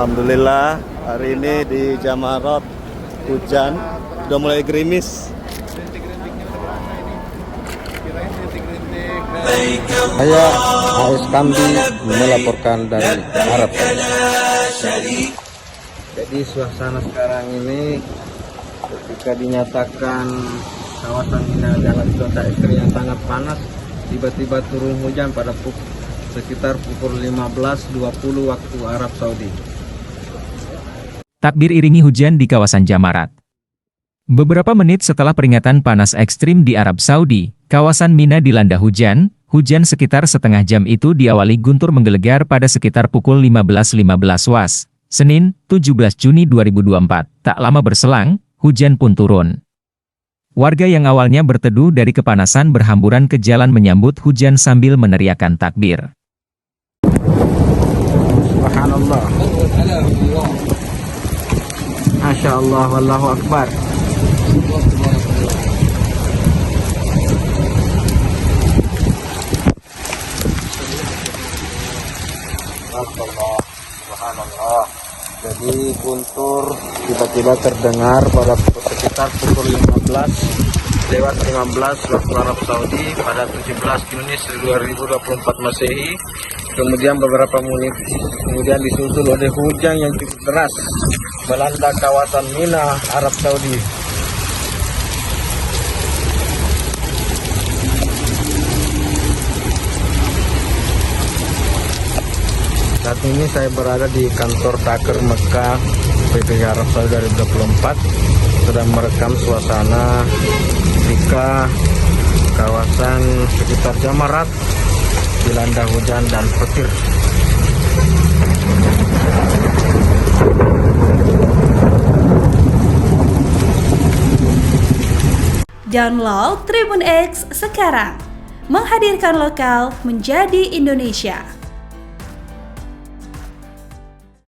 Alhamdulillah hari ini di Jamarat hujan, udah mulai gerimis. Saya AS Kambi melaporkan dari Arab. Jadi suasana sekarang ini ketika dinyatakan kawasan Mina dalam cuaca ekstrim yang sangat panas, tiba-tiba turun hujan pada sekitar pukul 15.20 waktu Arab Saudi. Takbir iringi hujan di kawasan Jamarat. Beberapa menit setelah peringatan panas ekstrim di Arab Saudi, kawasan Mina dilanda hujan. Hujan sekitar setengah jam itu diawali guntur menggelegar pada sekitar pukul 15.15 WAS, Senin, 17 Juni 2024. Tak lama berselang, hujan pun turun. Warga yang awalnya berteduh dari kepanasan berhamburan ke jalan menyambut hujan sambil meneriakkan takbir. Subhanallah. Masya Allah, wallahu akbar. Subhanallah. Jadi guntur tiba-tiba terdengar pada sekitar pukul 15:15 waktu Arab Saudi pada 17 Juni 2024 Masehi. Kemudian beberapa menit kemudian disusul oleh hujan yang cukup deras melanda kawasan Mina, Arab Saudi. Saat ini saya berada di kantor Taker Mekah PPH Arab Saudi 2024, sedang merekam suasana ketika kawasan sekitar Jamarat dilanda hujan dan petir. Download Tribun X sekarang, menghadirkan lokal menjadi Indonesia.